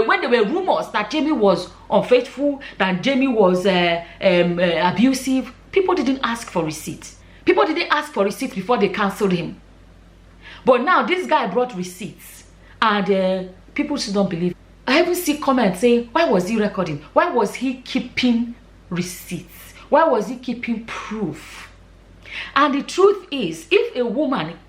When there were rumors that Jamie was unfaithful, that Jamie was abusive, people didn't ask for receipts. People didn't ask for receipts before they cancelled him. But now this guy brought receipts, and people still don't believe. I even see comments saying, why was he recording? Why was he keeping receipts? Why was he keeping proof? And the truth is, if a woman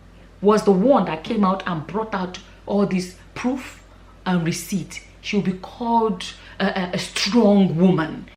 was the one that came out and brought out all this proof and receipt, she will be called a strong woman.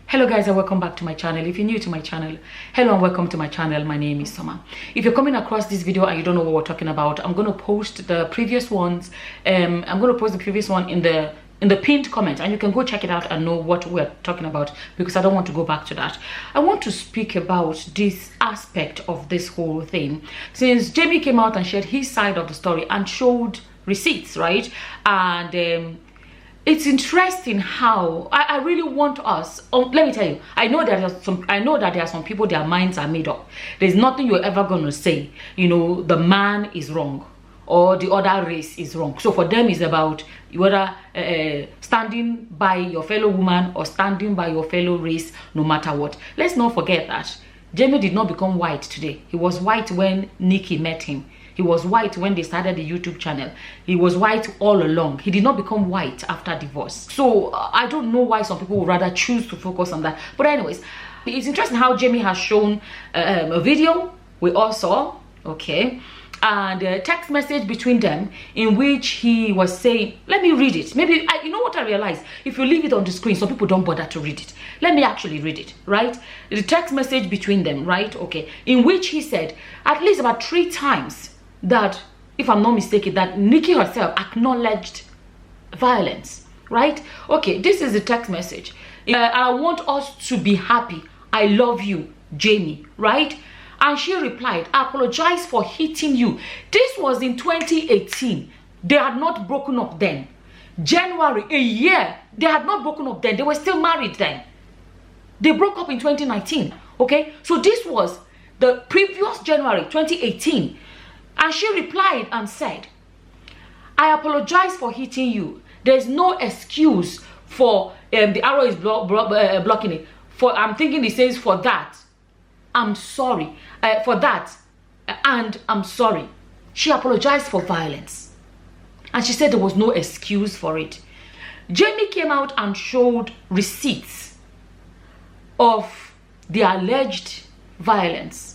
Hello guys, and welcome back to my channel. If you're new to my channel, hello and welcome to my channel. My name is Summer. If you're coming across this video and you don't know what we're talking about, I'm going to post the previous ones. I'm going to post the previous one in the pinned comment, and you can go check it out and know what we're talking about, because I don't want to go back to that. I want to speak about this aspect of this whole thing. Since Jamie came out and shared his side of the story and showed receipts, right? And it's interesting how I really want us. Let me tell you, I know that there are some people, their minds are made up. There's nothing you're ever gonna say, you know, the man is wrong or the other race is wrong. So for them, it's about whether standing by your fellow woman or standing by your fellow race, no matter what. Let's not forget that Jamie did not become white today. He was white when Nikki met him. He was white when they started the YouTube channel. He was white all along. He did not become white after divorce. So I don't know why some people would rather choose to focus on that. But anyways, it's interesting how Jamie has shown a video we all saw, okay, and a text message between them in which he was saying, let me read it. Maybe, you know what I realized? If you leave it on the screen, some people don't bother to read it. Let me actually read it, right? The text message between them, right? Okay, in which he said at least about 3 times that, if I'm not mistaken, that Nikki herself acknowledged violence, right? Okay, this is the text message. I want us to be happy. I love you, Jamie, right? And she replied, I apologize for hitting you. This was in 2018. They had not broken up then. January, a year, they had not broken up then. They were still married then. They broke up in 2019, okay? So this was the previous January, 2018. And she replied and said, I apologize for hitting you. There's no excuse for, the arrow is blocking it. I'm thinking it says for that. I'm sorry. For that. And I'm sorry. She apologized for violence. And she said there was no excuse for it. Jamie came out and showed receipts of the alleged violence.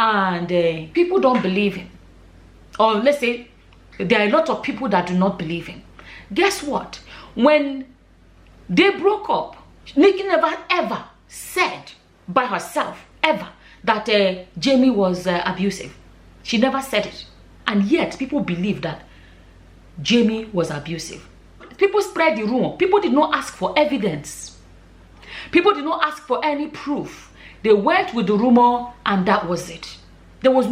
And people don't believe him. Or let's say there are a lot of people that do not believe him. Guess what? When they broke up, Nikki never ever said by herself ever that Jamie was abusive. She never said it. And yet people believe that Jamie was abusive. People spread the rumor. People did not ask for evidence. People did not ask for any proof. They went with the rumor and that was it. There was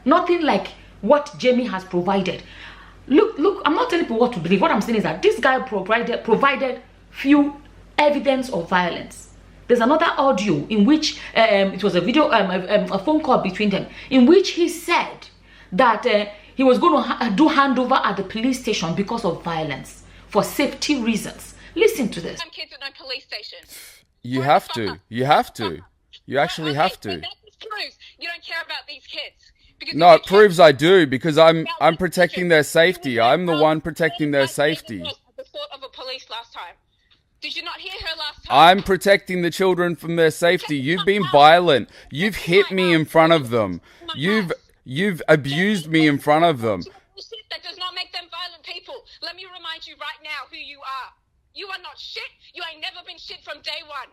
nothing like what Jamie has provided. Look, I'm not telling people what to believe. What I'm saying is that this guy provided few evidence of violence. There's another audio in which it was a video, a phone call between them, in which he said that he was going to do handover at the police station because of violence, for safety reasons. Listen to this. Some kids at no police station. You have to. You have to. You actually have to. That proves you don't care about these kids. No, it proves I do, because I'm protecting their safety. I'm the one protecting their safety. The thought of a police last time. Did you not hear her last time? I'm protecting the children from their safety. You've been violent. You've hit me in front of them. You've abused me in front of them. That does not make them violent people. Let me remind you right now who you are. You are not shit. You ain't never been shit from day one.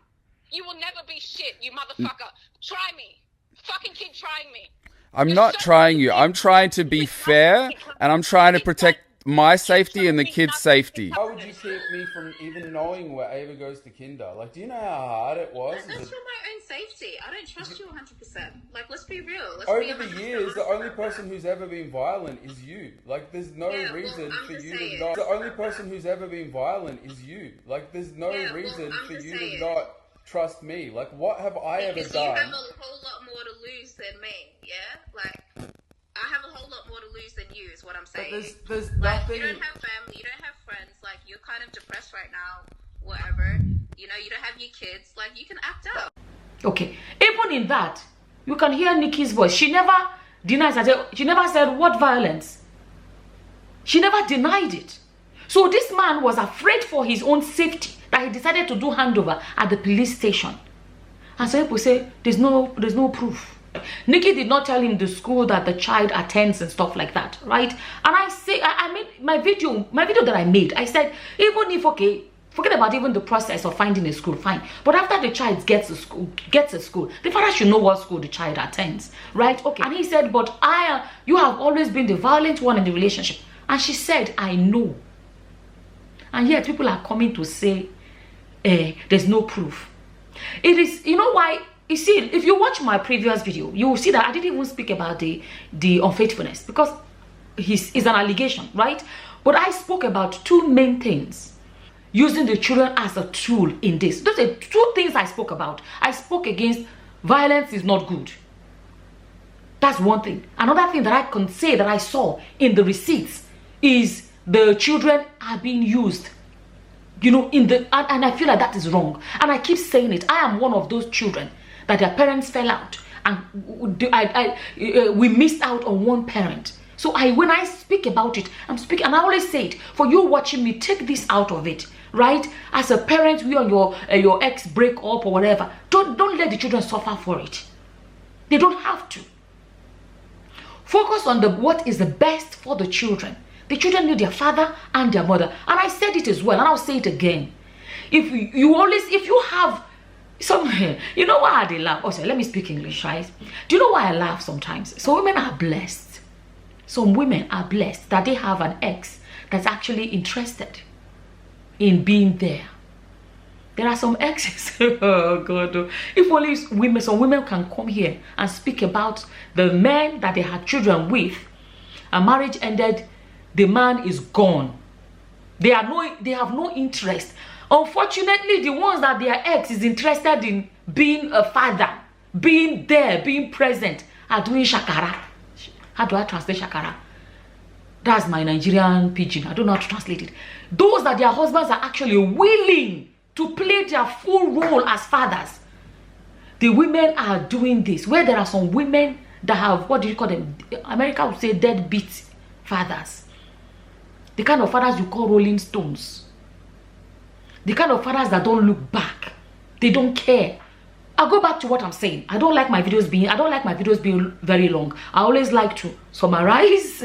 You will never be shit, you motherfucker. Try me. Fucking keep trying me. I'm not trying you. I'm trying to be fair, and I'm trying to protect my safety and the kids' safety. How would you keep me from even knowing where Ava goes to kinder? Like, do you know how hard it was? That's for my own safety. I don't trust you 100%. Like, let's be real. Over the years, the only person who's ever been violent is you. Like, there's no reason for you to not... The only person who's ever been violent is you. Like, there's no reason for you to not trust me. Like, what have I ever done? You have a whole lot more to lose than me, yeah? Like, I have a whole lot more to lose than you, is what I'm saying. There's like, nothing. you don't have family, you don't have friends, like, you're kind of depressed right now, whatever. You know, you don't have your kids, like, you can act out. Okay, even in that, you can hear Nikki's voice. She never denies that. She never said, what violence? She never denied it. So this man was afraid for his own safety that he decided to do handover at the police station. And so people say, there's no proof. Nikki did not tell him the school that the child attends and stuff like that, right? And I say, I made my video that I made, I said, even if, okay, forget about even the process of finding a school, fine. But after the child gets a school, the father should know what school the child attends, right? Okay. And he said, but you have always been the violent one in the relationship. And she said, I know. And yet people are coming to say, there's no proof. It is, you know why? You see, if you watch my previous video, you will see that I didn't even speak about the unfaithfulness, because it's an allegation, right? But I spoke about two main things. Using the children as a tool in this. Those are two things I spoke about. I spoke against violence is not good. That's one thing. Another thing that I can say that I saw in the receipts is the children are being used, you know, and I feel like that is wrong. And I keep saying it. I am one of those children that their parents fell out and we missed out on one parent. So when I speak about it, I'm speaking, and I always say it, for you watching me, take this out of it, right? As a parent, you and your ex break up or whatever, don't let the children suffer for it. They don't have to. Focus on what is the best for the children. The children need their father and their mother. And I said it as well, and I'll say it again. If you have some, you know why they laugh? Also, let me speak English, right? Do you know why I laugh sometimes? So women are blessed. Some women are blessed that they have an ex that's actually interested in being there. There are some exes. Oh God! If only some women can come here and speak about the men that they had children with. A marriage ended, the man is gone. They have no interest. Unfortunately, the ones that their ex is interested in being a father, being there, being present, are doing shakara. How do I translate shakara? That's my Nigerian pidgin. I don't know how to translate it. Those that their husbands are actually willing to play their full role as fathers. The women are doing this. Where there are some women that have, what do you call them? America would say deadbeat fathers. The kind of fathers you call rolling stones. The kind of fathers that don't look back. They don't care. I'll go back to what I'm saying. I don't like my videos being very long. I always like to summarize.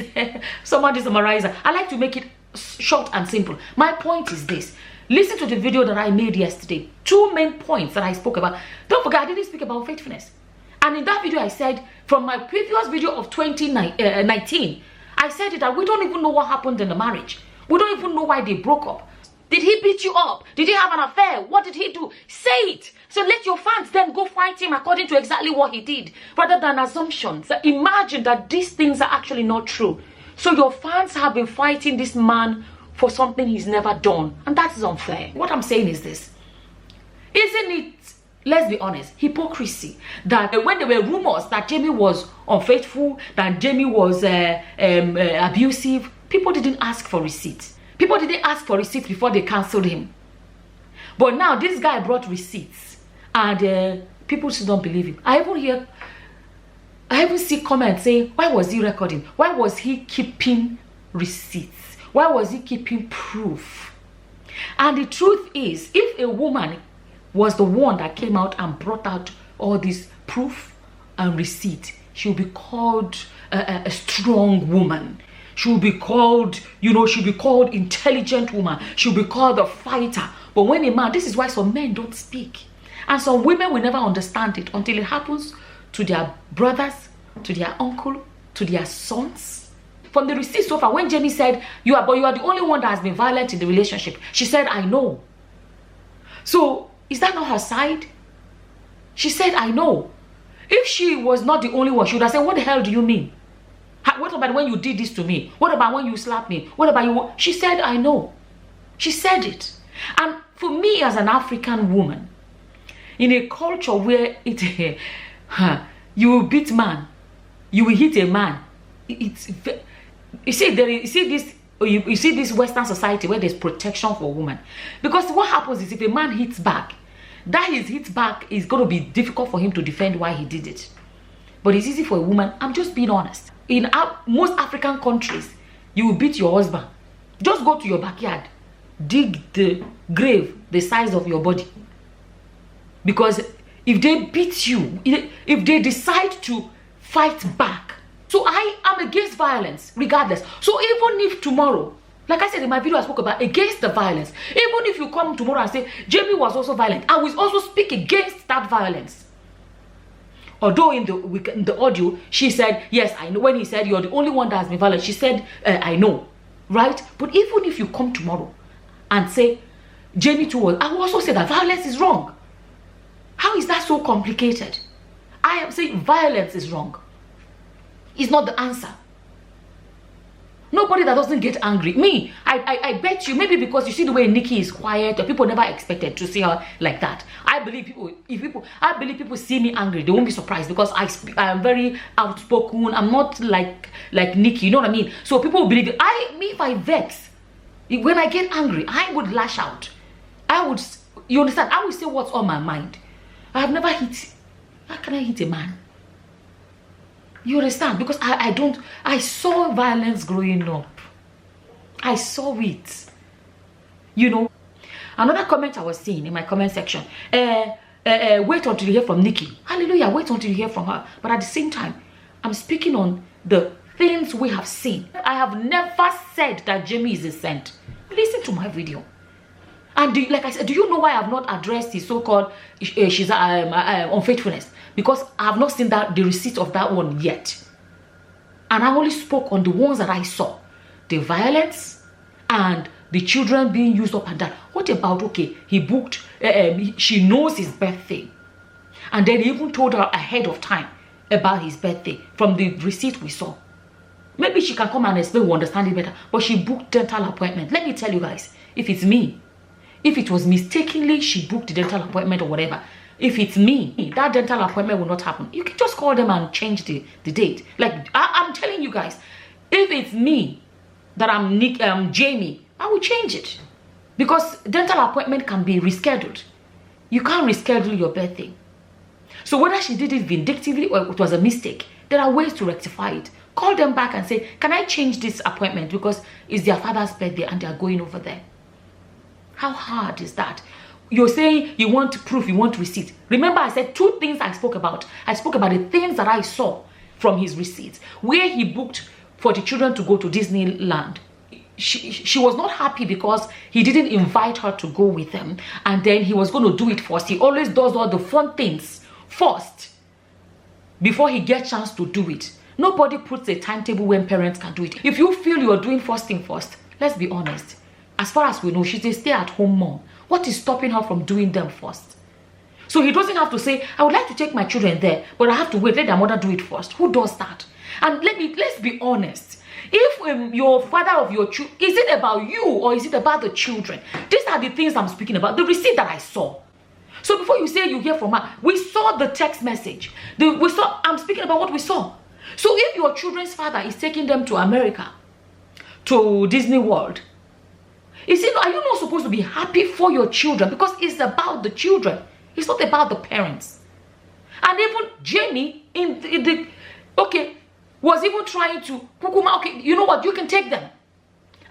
Somebody summarize. I like to make it short and simple. My point is this. Listen to the video that I made yesterday. Two main points that I spoke about. Don't forget, I didn't speak about faithfulness. And in that video, I said, from my previous video of 2019, I said that we don't even know what happened in the marriage. We don't even know why they broke up. Did he beat you up? Did he have an affair? What did he do? Say it. So let your fans then go fight him according to exactly what he did, rather than assumptions. Imagine that these things are actually not true. So your fans have been fighting this man for something he's never done. And that is unfair. What I'm saying is this. Isn't it, let's be honest, hypocrisy that when there were rumors that Jamie was unfaithful, that Jamie was abusive, people didn't ask for receipts. People didn't ask for receipts before they cancelled him. But now this guy brought receipts, and people still don't believe him. I even see comments saying, why was he recording? Why was he keeping receipts? Why was he keeping proof? And the truth is, if a woman was the one that came out and brought out all this proof and receipt, she will be called a strong woman. She'll be called, you know, she'll be called intelligent woman. She'll be called a fighter. But when a man, this is why some men don't speak. And some women will never understand it until it happens to their brothers, to their uncle, to their sons. From the receipt so far, when Jamie said, you are the only one that has been violent in the relationship, she said, I know. So, is that not her side? She said, I know. If she was not the only one, she would have said, what the hell do you mean? What about when you did this to me? What about when you slapped me? What about you? She said, I know. She said it. And for me as an African woman, in a culture where you will beat man, you will hit a man, you see this Western society where there's protection for women, because what happens is if a man hits back, that his hit back is going to be difficult for him to defend why he did it. But it's easy for a woman. I'm just being honest. In most African countries, you will beat your husband. Just go to your backyard, dig the grave the size of your body, because if they beat you, if they decide to fight back. So I am against violence regardless. So even if tomorrow, like I said in my video I spoke about against the violence, even if you come tomorrow and say Jamie was also violent, I will also speak against that violence. Although in the audio she said, yes, I know. When he said you're the only one that has been violent, she said, I know, right? But even if you come tomorrow and say Jamie too was, I will also say that violence is wrong. How is that so complicated? I am saying violence is wrong. It's not the answer. Nobody that doesn't get angry. Me, I bet you, maybe because you see the way Nikki is quiet, or people never expected to see her like that. I believe people see me angry, they won't be surprised, because I am very outspoken. I'm not like Nikki, you know what I mean? So people will believe it. If I vex, when I get angry, I would lash out. You understand? I would say what's on my mind. I have never hit. How can I hit a man? You understand? Because I saw violence growing up. I saw it. You know. Another comment I was seeing in my comment section. Wait until you hear from Nikki. Hallelujah. Wait until you hear from her. But at the same time, I'm speaking on the things we have seen. I have never said that Jamie is a saint. Listen to my video. And like I said, do you know why I have not addressed the so-called unfaithfulness? Because I have not seen the receipt of that one yet. And I only spoke on the ones that I saw. The violence and the children being used up and down. What about, okay, he booked, she knows his birthday. And then he even told her ahead of time about his birthday from the receipt we saw. Maybe she can come and explain, we understand it better. But she booked dental appointment. Let me tell you guys, if it's me, if it was mistakenly she booked the dental appointment or whatever, if it's me, that dental appointment will not happen. You can just call them and change the date. Like, I'm telling you guys, if it's me, that I'm Jamie, I will change it. Because dental appointment can be rescheduled. You can't reschedule your birthday. So whether she did it vindictively or it was a mistake, there are ways to rectify it. Call them back and say, can I change this appointment because it's their father's birthday and they are going over there? How hard is that? You're saying you want proof, you want receipt. Remember, I said two things I spoke about. I spoke about the things that I saw from his receipts, where he booked for the children to go to Disneyland. She was not happy because he didn't invite her to go with them, and then he was going to do it first. He always does all the fun things first before he gets chance to do it. Nobody puts a timetable when parents can do it. If you feel you're doing first thing first, let's be honest. As far as we know, she's a stay-at-home mom. What is stopping her from doing them first? So he doesn't have to say, I would like to take my children there, but I have to wait, let their mother do it first. Who does that? And let's be honest. If your father of your children, is it about you or is it about the children? These are the things I'm speaking about. The receipt that I saw. So before you say you hear from her, we saw the text message. I'm speaking about what we saw. So if your children's father is taking them to America, to Disney World, are you not supposed to be happy for your children? Because it's about the children. It's not about the parents. And even Jamie was even trying to, okay, you know what, you can take them.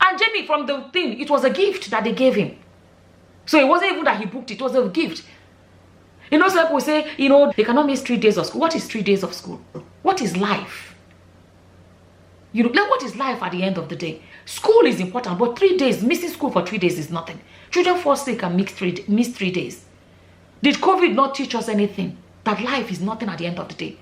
And Jamie, from the thing, it was a gift that they gave him. So it wasn't even that he booked it was a gift. You know, some people say, they cannot miss 3 days of school. What is 3 days of school? What is life? What is life at the end of the day? School is important, but 3 days, missing school for 3 days is nothing. Children fall sick and miss 3 days. Did COVID not teach us anything? That life is nothing at the end of the day.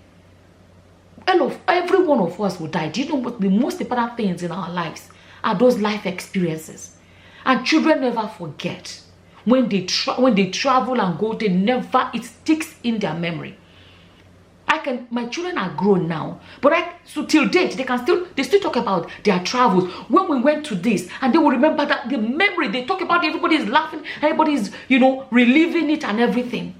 Every one of us will die. Do you know what the most important things in our lives are? Those life experiences. And children never forget. When they travel and go, it sticks in their memory. My children are grown now, but so till date they still talk about their travels. When we went to this, and they will remember that the memory. They talk about, everybody is laughing, everybody is reliving it and everything.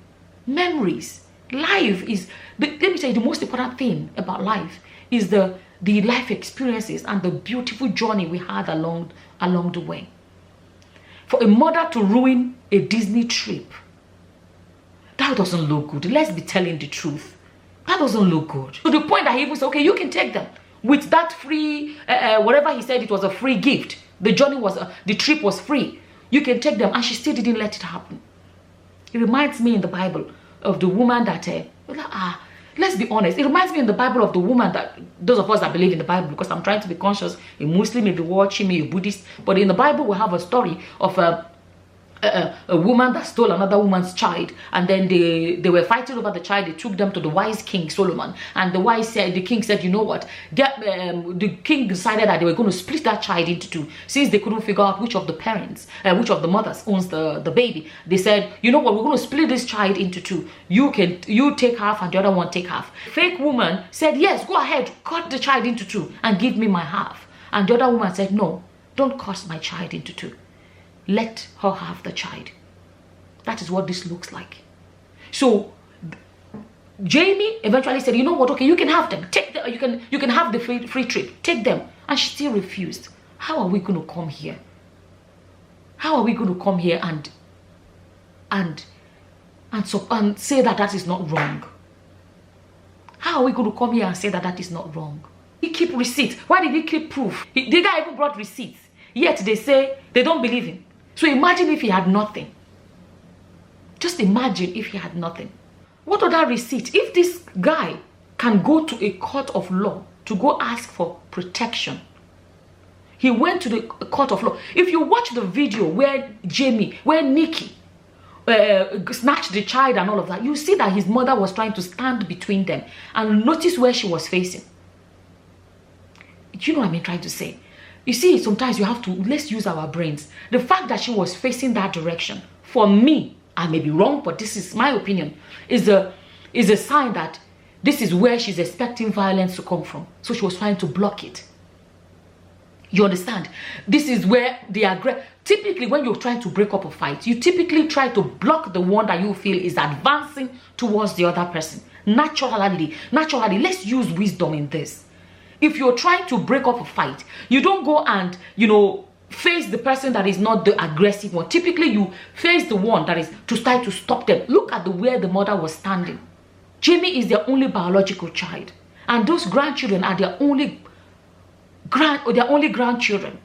Memories. Life is let me tell you, the most important thing about life is the the life experiences and the beautiful journey we had along the way. For a mother to ruin a Disney trip, that doesn't look good. Let's be telling the truth. That doesn't look good. To the point that he even said, okay, you can take them. With that free, whatever he said, it was a free gift. The journey was, the trip was free. You can take them. And she still didn't let it happen. It reminds me in the Bible of the woman that, let's be honest. It reminds me in the Bible of the woman that, those of us that believe in the Bible, because I'm trying to be conscious. A Muslim may be watching me, a Buddhist. But in the Bible, we have a story of a woman that stole another woman's child, and then they were fighting over the child. They took them to the wise king Solomon, and the king said, you know what, the king decided that they were going to split that child into two, since they couldn't figure out which of the parents, which of the mothers owns the baby. They said, you know what, we're going to split this child into two. You take half and the other one take half. Fake woman said, yes, go ahead, cut the child into two and give me my half. And the other woman said, no, don't cut my child into two. Let her have the child. That is what this looks like. So Jamie eventually said, you know what, okay, you can have them. Take them. You can have the free trip. Take them. And she still refused. How are we going to come here? How are we going to come here and say that that is not wrong? How are we going to come here and say that that is not wrong? He keep receipts. Why did he keep proof? The guy even brought receipts. Yet they say they don't believe him. So imagine if he had nothing. Just imagine if he had nothing. What other receipt? If this guy can go to a court of law to go ask for protection. He went to the court of law. If you watch the video where Nikki snatched the child and all of that, you see that his mother was trying to stand between them, and notice where she was facing. Do you know what I mean trying to say? You see, sometimes you have to, let's use our brains. The fact that she was facing that direction, for me, I may be wrong, but this is my opinion, is a sign that this is where she's expecting violence to come from. So she was trying to block it. You understand? This is where typically when you're trying to break up a fight, you typically try to block the one that you feel is advancing towards the other person. Naturally, let's use wisdom in this. If you're trying to break up a fight, you don't go and, face the person that is not the aggressive one. Typically, you face the one that is to try to stop them. Look at where the mother was standing. Jamie is their only biological child. And those grandchildren are their only grandchildren.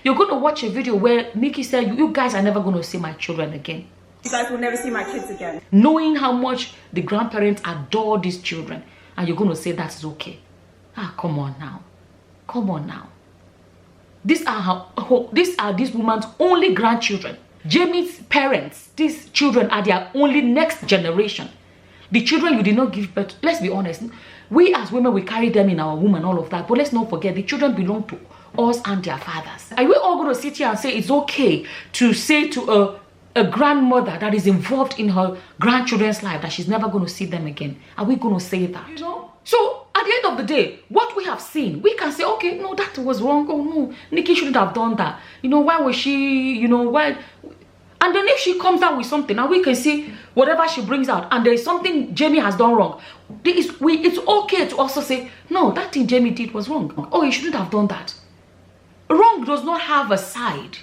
You're going to watch a video where Nikki said, you guys are never going to see my children again. You guys will never see my kids again. Knowing how much the grandparents adore these children. And you're going to say that's okay. Come on now. Come on now. These are this woman's only grandchildren. Jamie's parents, these children are their only next generation. The children you did not give birth. Let's be honest. We as women, we carry them in our womb and all of that. But let's not forget, the children belong to us and their fathers. Are we all going to sit here and say it's okay to say to a grandmother that is involved in her grandchildren's life that she's never going to see them again? Are we going to say that? So at the end of the day, what we have seen, we can say, okay, no, that was wrong. Oh no, Nikki shouldn't have done that. Why was she, why? And then if she comes out with something, and we can see whatever she brings out, and there is something Jamie has done wrong, it's okay to also say, no, that thing Jamie did was wrong. Oh, he shouldn't have done that. Wrong does not have a side.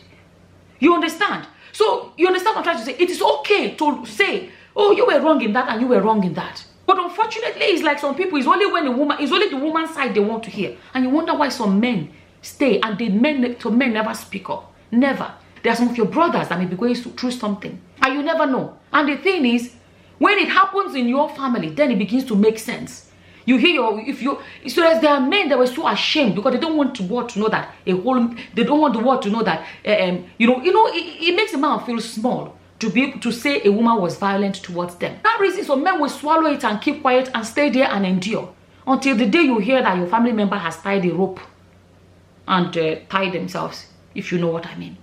You understand? So you understand what I'm trying to say? It is okay to say, oh, you were wrong in that and you were wrong in that. But unfortunately, it's like some people, it's only the woman's side they want to hear. And you wonder why some men stay and men never speak up. Never. There are some of your brothers that may be going through something. And you never know. And the thing is, when it happens in your family, then it begins to make sense. You hear so there are men that were so ashamed because they don't want the world to know that they don't want the world to know that it makes a man feel small to be able to say a woman was violent towards them. That reason, some men will swallow it and keep quiet and stay there and endure until the day you hear that your family member has tied a rope and tied themselves, if you know what I mean.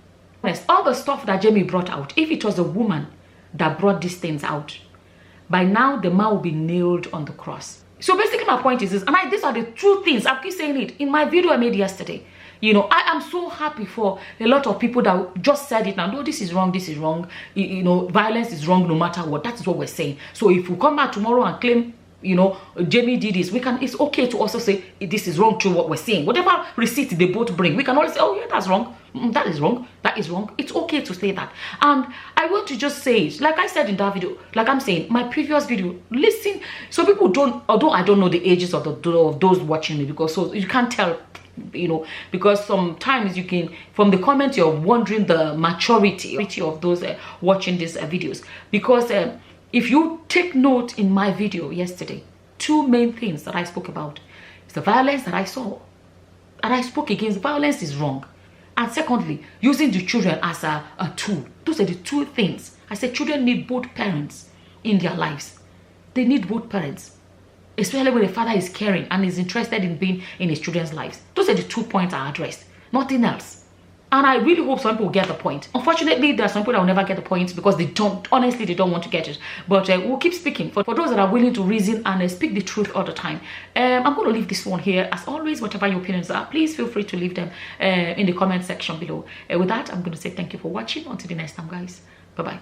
All the stuff that Jamie brought out, if it was a woman that brought these things out, by now the man will be nailed on the cross. So basically my point is this, and these are the true things. I keep saying it in my video I made yesterday. I am so happy for a lot of people that just said it now. No, this is wrong, this is wrong. Violence is wrong no matter what. That is what we're saying. So if you come back tomorrow and claim, you know, Jamie did this, it's okay to also say this is wrong through what we're saying. Whatever receipt they both bring, we can always say, oh yeah, that's wrong, that is wrong, that is wrong. It's okay to say that. And I want to just say it, like I said in that video, like I'm saying, my previous video, listen, so people don't, although I don't know the ages of those watching me, because so you can't tell, you know, because sometimes you can, from the comments, you're wondering the maturity of those watching these videos. Because if you take note in my video yesterday, two main things that I spoke about is the violence that I saw, and I spoke against. Violence is wrong, and secondly, using the children as a tool. Those are the two things. I said children need both parents in their lives. They need both parents, especially when the father is caring and is interested in being in his children's lives. Those are the 2 points I addressed, nothing else. And I really hope some people get the point. Unfortunately, there are some people that will never get the point because they don't, honestly, they don't want to get it. But we'll keep speaking. For those that are willing to reason and speak the truth all the time, I'm going to leave this one here. As always, whatever your opinions are, please feel free to leave them in the comment section below. With that, I'm going to say thank you for watching. Until the next time, guys. Bye-bye.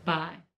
Bye.